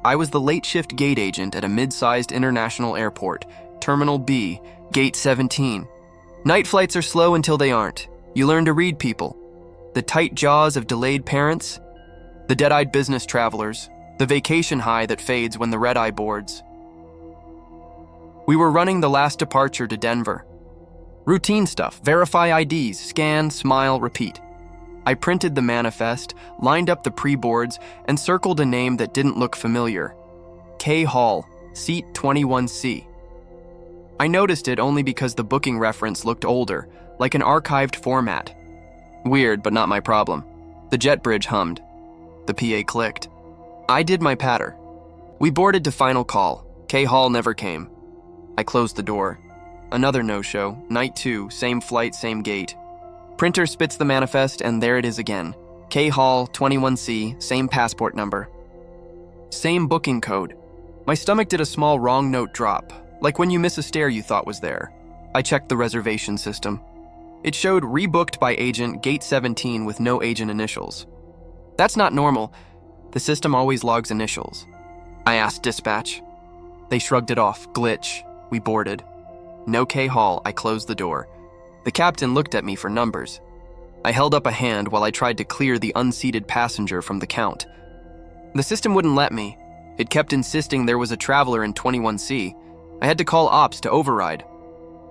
I was the late shift gate agent at a mid-sized international airport, Terminal B, Gate 17. Night flights are slow until they aren't. You learn to read people. The tight jaws of delayed parents, the dead-eyed business travelers, the vacation high that fades when the red-eye boards. We were running the last departure to Denver. Routine stuff, verify IDs, scan, smile, repeat. I printed the manifest, lined up the pre-boards, and circled a name that didn't look familiar. K. Hall, seat 21C. I noticed it only because the booking reference looked older, like an archived format. Weird, but not my problem. The jet bridge hummed. The PA clicked. I did my patter. We boarded to final call. K. Hall never came. I closed the door. Another no-show. Night 2, same flight, same gate. Printer spits the manifest, and there it is again. K. Hall, 21C, same passport number. Same booking code. My stomach did a small wrong note drop, like when you miss a stair you thought was there. I checked the reservation system. It showed rebooked by agent Gate 17 with no agent initials. That's not normal. The system always logs initials. I asked dispatch. They shrugged it off. Glitch. We boarded. No K. Hall. I closed the door. The captain looked at me for numbers. I held up a hand while I tried to clear the unseated passenger from the count. The system wouldn't let me. It kept insisting there was a traveler in 21C. I had to call ops to override.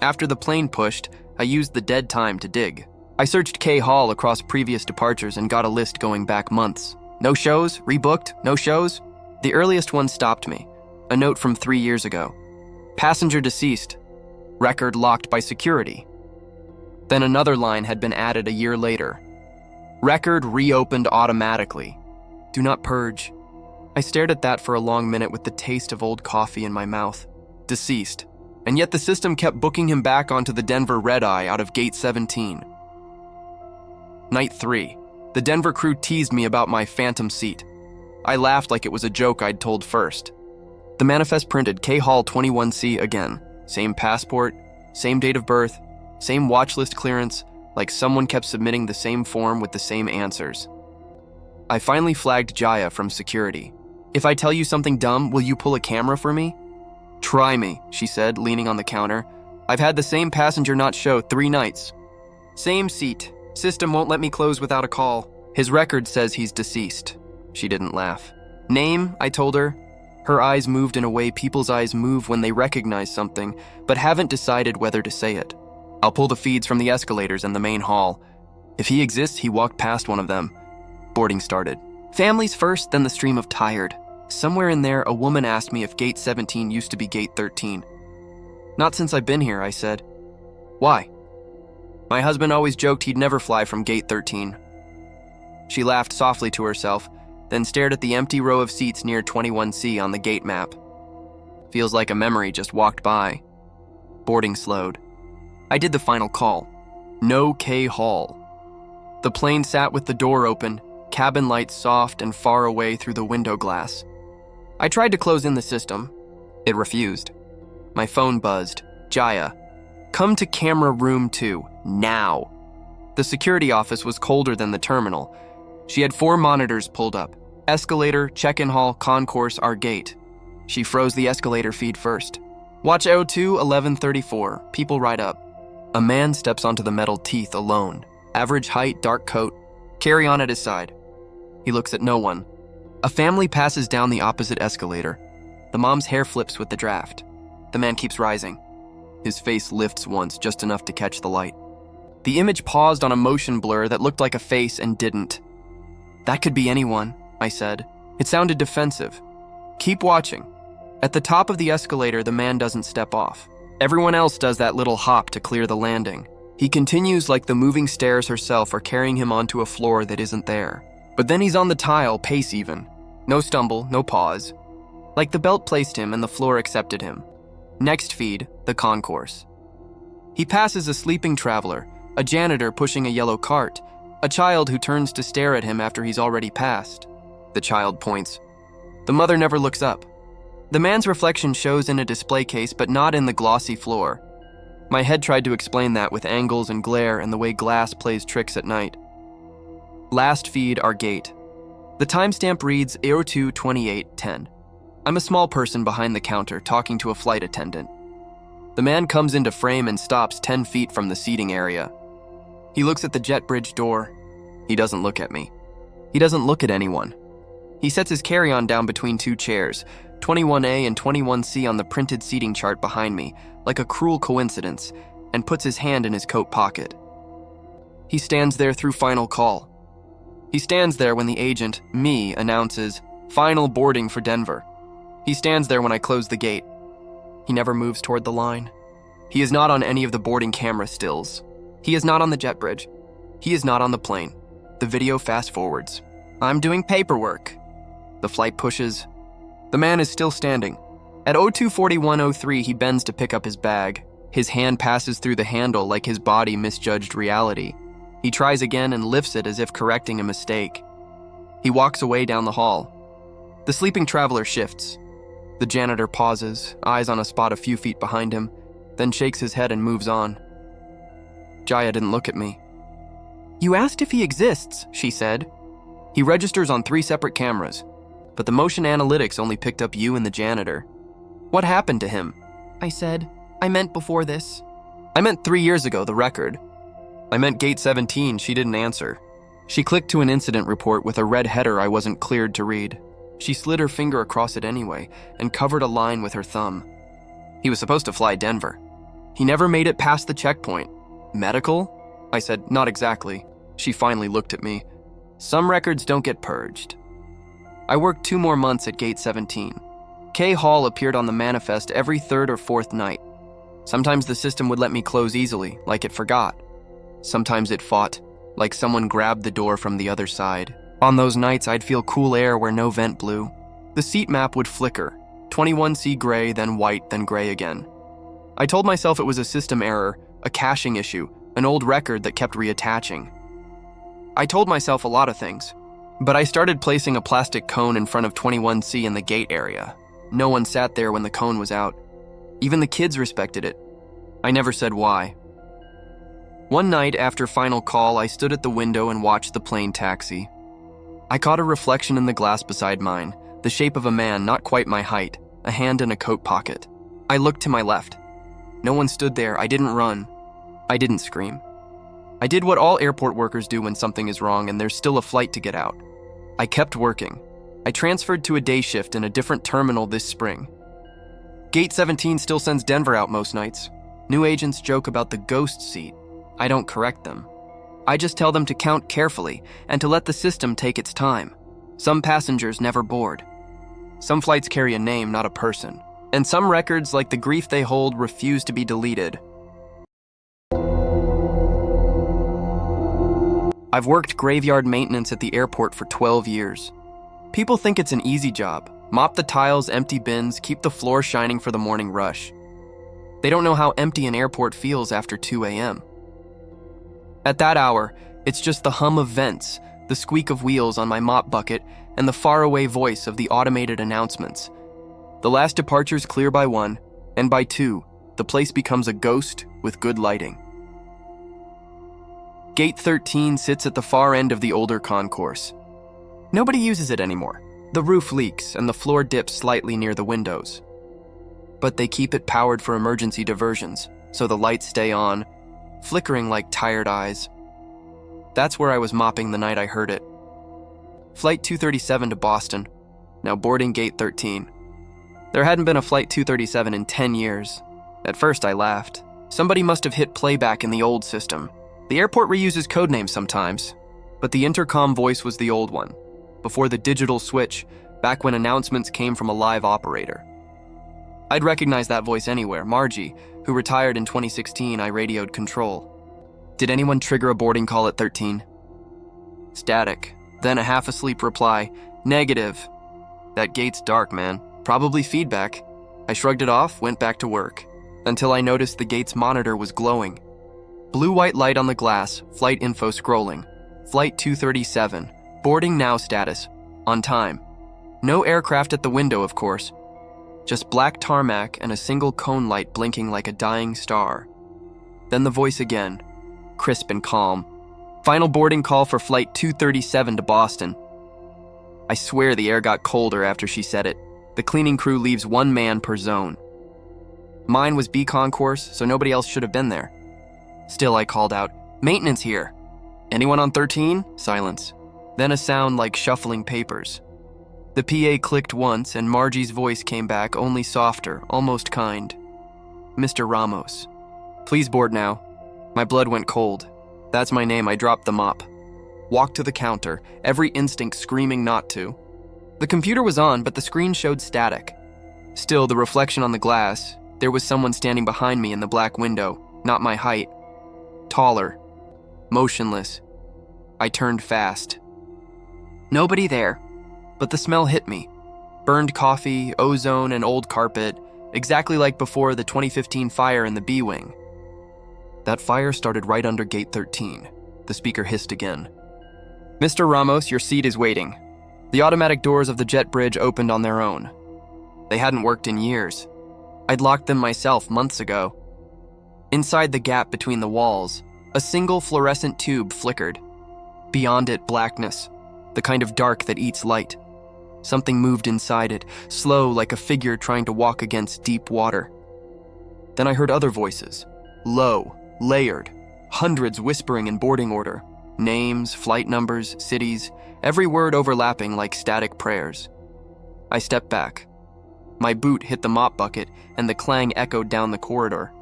After the plane pushed, I used the dead time to dig. I searched K. Hall across previous departures and got a list going back months. No shows, rebooked, no shows. The earliest one stopped me. A note from 3 years ago. Passenger deceased. Record locked by security. Then another line had been added a year later. Record reopened automatically. Do not purge. I stared at that for a long minute with the taste of old coffee in my mouth. Deceased. And yet the system kept booking him back onto the Denver red-eye out of Gate 17. Night 3. The Denver crew teased me about my phantom seat. I laughed like it was a joke I'd told first. The manifest printed K. Hall 21C again. Same passport, same date of birth, same watch list clearance, like someone kept submitting the same form with the same answers. I finally flagged Jaya from security. If I tell you something dumb, will you pull a camera for me? Try me, she said, leaning on the counter. I've had the same passenger not show 3 nights. Same seat. System won't let me close without a call. His record says he's deceased. She didn't laugh. Name, I told her. Her eyes moved in a way people's eyes move when they recognize something, but haven't decided whether to say it. I'll pull the feeds from the escalators in the main hall. If he exists, he walked past one of them. Boarding started. Families first, then the stream of tired. Somewhere in there, a woman asked me if Gate 17 used to be Gate 13. Not since I've been here, I said. Why? My husband always joked he'd never fly from Gate 13. She laughed softly to herself, then stared at the empty row of seats near 21C on the gate map. Feels like a memory just walked by. Boarding slowed. I did the final call. No K. Hall. The plane sat with the door open, cabin lights soft and far away through the window glass. I tried to close in the system. It refused. My phone buzzed. Jaya. Come to camera room 2, now. The security office was colder than the terminal. She had 4 monitors pulled up. Escalator, check-in hall, concourse, our gate. She froze the escalator feed first. Watch O2, 1134. People ride up. A man steps onto the metal teeth alone. Average height, dark coat. Carry on at his side. He looks at no one. A family passes down the opposite escalator. The mom's hair flips with the draft. The man keeps rising. His face lifts once, just enough to catch the light. The image paused on a motion blur that looked like a face and didn't. That could be anyone, I said. It sounded defensive. Keep watching. At the top of the escalator, the man doesn't step off. Everyone else does that little hop to clear the landing. He continues like the moving stairs herself are carrying him onto a floor that isn't there. But then he's on the tile, pace even. No stumble, no pause. Like the belt placed him and the floor accepted him. Next feed, the concourse. He passes a sleeping traveler, a janitor pushing a yellow cart, a child who turns to stare at him after he's already passed. The child points. The mother never looks up. The man's reflection shows in a display case, but not in the glossy floor. My head tried to explain that with angles and glare and the way glass plays tricks at night. Last feed, our gate. The timestamp reads 02:28:10. I'm a small person behind the counter talking to a flight attendant. The man comes into frame and stops 10 feet from the seating area. He looks at the jet bridge door. He doesn't look at me. He doesn't look at anyone. He sets his carry-on down between two chairs, 21A and 21C on the printed seating chart behind me, like a cruel coincidence, and puts his hand in his coat pocket. He stands there through final call. He stands there when the agent, me, announces, "Final boarding for Denver." He stands there when I close the gate. He never moves toward the line. He is not on any of the boarding camera stills. He is not on the jet bridge. He is not on the plane. The video fast forwards. I'm doing paperwork. The flight pushes. The man is still standing. At 02:41:03, he bends to pick up his bag. His hand passes through the handle like his body misjudged reality. He tries again and lifts it as if correcting a mistake. He walks away down the hall. The sleeping traveler shifts. The janitor pauses, eyes on a spot a few feet behind him, then shakes his head and moves on. Jaya didn't look at me. "You asked if he exists," she said. "He registers on 3 separate cameras, but the motion analytics only picked up you and the janitor. What happened to him?" I said. "I meant before this." "I meant 3 years ago, the record." "I meant gate 17, she didn't answer." She clicked to an incident report with a red header I wasn't cleared to read. She slid her finger across it anyway and covered a line with her thumb. "He was supposed to fly Denver. He never made it past the checkpoint." "Medical?" I said, "Not exactly." She finally looked at me. "Some records don't get purged." I worked 2 more months at gate 17. K Hall appeared on the manifest every 3rd or 4th night. Sometimes the system would let me close easily, like it forgot. Sometimes it fought, like someone grabbed the door from the other side. On those nights, I'd feel cool air where no vent blew. The seat map would flicker, 21C gray, then white, then gray again. I told myself it was a system error, a caching issue, an old record that kept reattaching. I told myself a lot of things, but I started placing a plastic cone in front of 21C in the gate area. No one sat there when the cone was out. Even the kids respected it. I never said why. One night after final call, I stood at the window and watched the plane taxi. I caught a reflection in the glass beside mine, the shape of a man not quite my height, a hand in a coat pocket. I looked to my left. No one stood there. I didn't run. I didn't scream. I did what all airport workers do when something is wrong and there's still a flight to get out. I kept working. I transferred to a day shift in a different terminal this spring. Gate 17 still sends Denver out most nights. New agents joke about the ghost seat. I don't correct them. I just tell them to count carefully and to let the system take its time. Some passengers never board. Some flights carry a name, not a person. And some records, like the grief they hold, refuse to be deleted. I've worked graveyard maintenance at the airport for 12 years. People think it's an easy job. Mop the tiles, empty bins, keep the floor shining for the morning rush. They don't know how empty an airport feels after 2 a.m. At that hour, it's just the hum of vents, the squeak of wheels on my mop bucket, and the faraway voice of the automated announcements. The last departure's clear by 1, and by 2, the place becomes a ghost with good lighting. Gate 13 sits at the far end of the older concourse. Nobody uses it anymore. The roof leaks and the floor dips slightly near the windows. But they keep it powered for emergency diversions, so the lights stay on, flickering like tired eyes. That's where I was mopping the night I heard it. Flight 237 to Boston, now boarding gate 13. There hadn't been a Flight 237 in 10 years. At first I laughed. Somebody must have hit playback in the old system. The airport reuses codenames sometimes, but the intercom voice was the old one, before the digital switch, back when announcements came from a live operator. I'd recognize that voice anywhere. Margie, who retired in 2016, I radioed control. "Did anyone trigger a boarding call at 13? Static. Then a half-asleep reply, "Negative." "That gate's dark, man. Probably feedback." I shrugged it off, went back to work, until I noticed the gate's monitor was glowing. Blue-white light on the glass, flight info scrolling. Flight 237, boarding now status, on time. No aircraft at the window, of course. Just black tarmac and a single cone light blinking like a dying star. Then the voice again, crisp and calm. "Final boarding call for Flight 237 to Boston." I swear the air got colder after she said it. The cleaning crew leaves 1 man per zone. Mine was B concourse, so nobody else should have been there. Still, I called out, "Maintenance here. Anyone on 13? Silence. Then a sound like shuffling papers. The PA clicked once, and Margie's voice came back, only softer, almost kind. "Mr. Ramos. Please board now." My blood went cold. That's my name. I dropped the mop. Walked to the counter, every instinct screaming not to. The computer was on, but the screen showed static. Still, the reflection on the glass, there was someone standing behind me in the black window, not my height. Taller. Motionless. I turned fast. Nobody there, but the smell hit me. Burned coffee, ozone, and old carpet, exactly like before the 2015 fire in the B wing. That fire started right under gate 13. The speaker hissed again. "Mr. Ramos, your seat is waiting." The automatic doors of the jet bridge opened on their own. They hadn't worked in years. I'd locked them myself months ago. Inside the gap between the walls, a single fluorescent tube flickered. Beyond it, blackness, the kind of dark that eats light. Something moved inside it, slow like a figure trying to walk against deep water. Then I heard other voices, low, layered, hundreds whispering in boarding order. Names, flight numbers, cities, every word overlapping like static prayers. I stepped back. My boot hit the mop bucket, and the clang echoed down the corridor.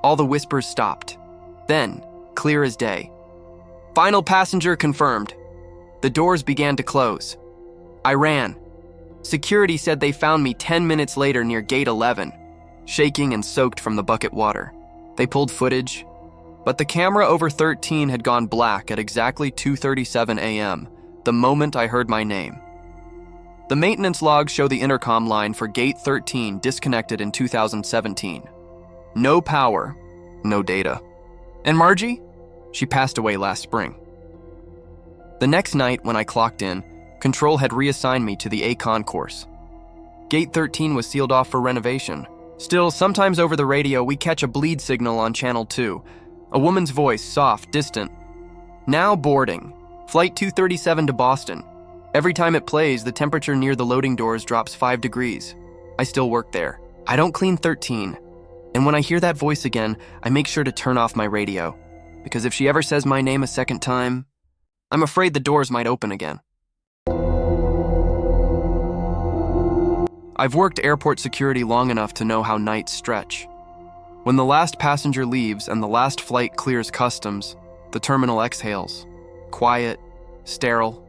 All the whispers stopped. Then, clear as day. "Final passenger confirmed." The doors began to close. I ran. Security said they found me 10 minutes later near gate 11, shaking and soaked from the bucket water. They pulled footage, but the camera over 13 had gone black at exactly 2:37 a.m., the moment I heard my name. The maintenance logs show the intercom line for gate 13 disconnected in 2017. No power, no data. And Margie? She passed away last spring. The next night when I clocked in, Control had reassigned me to the A concourse. Gate 13 was sealed off for renovation. Still, sometimes over the radio we catch a bleed signal on channel 2. A woman's voice, soft, distant. "Now boarding. Flight 237 to Boston." Every time it plays, the temperature near the loading doors drops 5 degrees. I still work there. I don't clean 13. And when I hear that voice again, I make sure to turn off my radio. Because if she ever says my name a second time, I'm afraid the doors might open again. I've worked airport security long enough to know how nights stretch. When the last passenger leaves and the last flight clears customs, the terminal exhales. Quiet, sterile,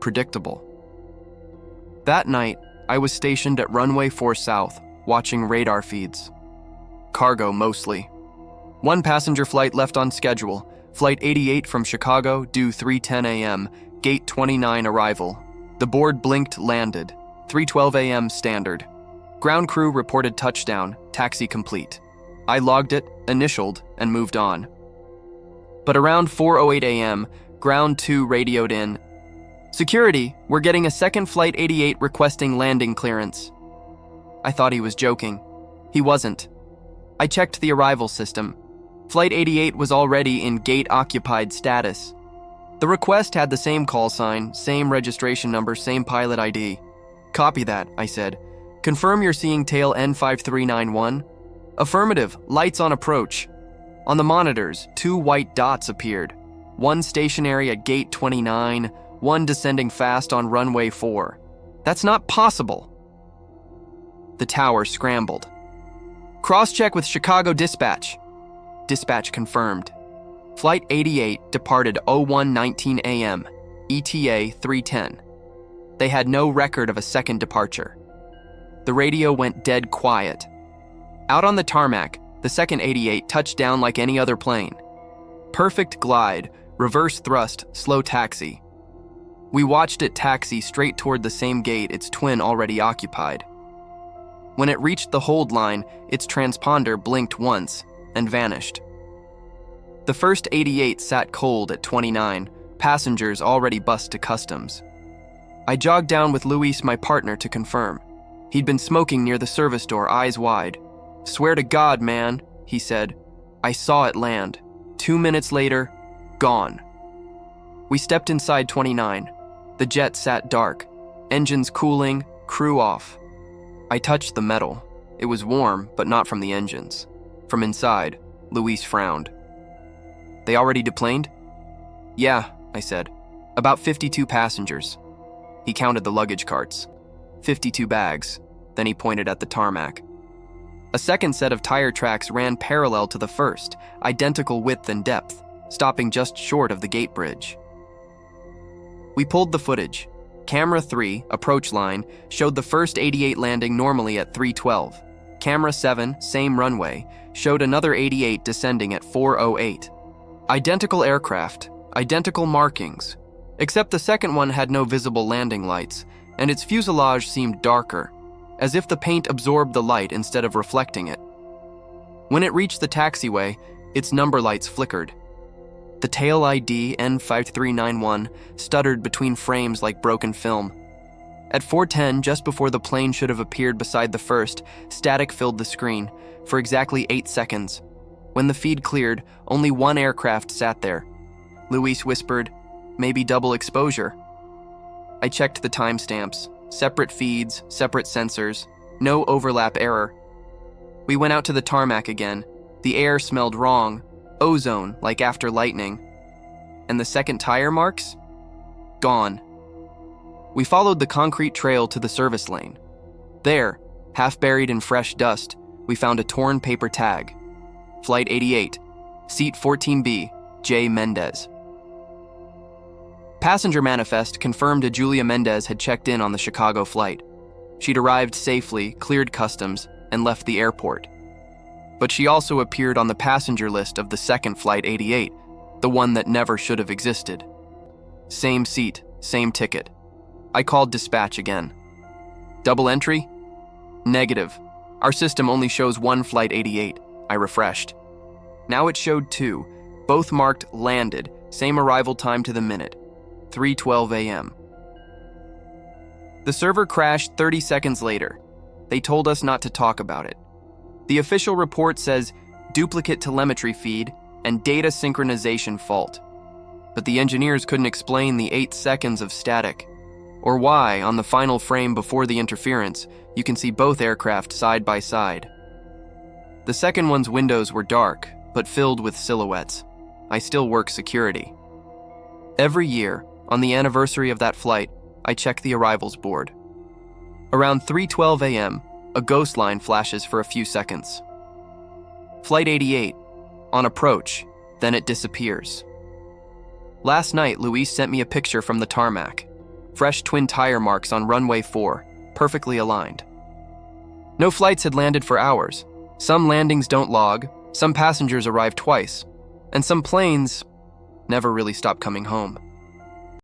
predictable. That night, I was stationed at runway 4 South, watching radar feeds. Cargo mostly. One passenger flight left on schedule, Flight 88 from Chicago, due 3:10 a.m., gate 29 arrival. The board blinked, landed. 3:12 a.m. standard. Ground crew reported touchdown, taxi complete. I logged it, initialed, and moved on. But around 4:08 a.m., Ground 2 radioed in, "Security, we're getting a second Flight 88 requesting landing clearance." I thought he was joking. He wasn't. I checked the arrival system. Flight 88 was already in gate-occupied status. The request had the same call sign, same registration number, same pilot ID. "Copy that," I said. "Confirm you're seeing tail N5391? "Affirmative, lights on approach." On the monitors, 2 white dots appeared. One stationary at gate 29, one descending fast on runway 4. That's not possible. The tower scrambled. "Cross-check with Chicago Dispatch." Dispatch confirmed. Flight 88 departed 01:19 a.m., ETA 3:10. They had no record of a second departure. The radio went dead quiet. Out on the tarmac, the second 88 touched down like any other plane. Perfect glide, reverse thrust, slow taxi. We watched it taxi straight toward the same gate its twin already occupied. When it reached the hold line, its transponder blinked once and vanished. The first 88 sat cold at 29, passengers already bussed to customs. I jogged down with Luis, my partner, to confirm. He'd been smoking near the service door, eyes wide. "Swear to God, man," he said. I saw it land. 2 minutes later, gone. We stepped inside 29. The jet sat dark. Engines cooling, crew off. I touched the metal. It was warm, but not from the engines. From inside, Luis frowned. They already deplaned? Yeah, I said. About 52 passengers. He counted the luggage carts. 52 bags. Then he pointed at the tarmac. A second set of tire tracks ran parallel to the first, identical width and depth, stopping just short of the gate bridge. We pulled the footage. Camera 3, approach line, showed the first 88 landing normally at 3:12. Camera 7, same runway, showed another 88 descending at 4:08. Identical aircraft, identical markings, except the second one had no visible landing lights, and its fuselage seemed darker, as if the paint absorbed the light instead of reflecting it. When it reached the taxiway, its number lights flickered. The tail ID N5391 stuttered between frames like broken film. At 4:10, just before the plane should have appeared beside the first, static filled the screen for exactly 8 seconds. When the feed cleared, only one aircraft sat there. Luis whispered, "Maybe double exposure." I checked the timestamps. Separate feeds, separate sensors, no overlap error. We went out to the tarmac again. The air smelled wrong, ozone like after lightning. And the second tire marks? Gone. We followed the concrete trail to the service lane. There, half buried in fresh dust, we found a torn paper tag. Flight 88, seat 14B, J. Mendez. Passenger manifest confirmed a Julia Mendez had checked in on the Chicago flight. She'd arrived safely, cleared customs, and left the airport. But she also appeared on the passenger list of the second Flight 88, the one that never should have existed. Same seat, same ticket. I called dispatch again. Double entry? Negative. Our system only shows one Flight 88. I refreshed. Now it showed two, both marked landed, same arrival time to the minute, 3:12 a.m. The server crashed 30 seconds later. They told us not to talk about it. The official report says duplicate telemetry feed and data synchronization fault. But the engineers couldn't explain the 8 seconds of static, or why, on the final frame before the interference, you can see both aircraft side by side. The second one's windows were dark, but filled with silhouettes. I still work security. Every year, on the anniversary of that flight, I check the arrivals board. Around 3:12 a.m., a ghost line flashes for a few seconds. Flight 88, on approach, then it disappears. Last night, Luis sent me a picture from the tarmac. Fresh twin tire marks on runway 4, perfectly aligned. No flights had landed for hours. Some landings don't log, some passengers arrive twice, and some planes never really stop coming home.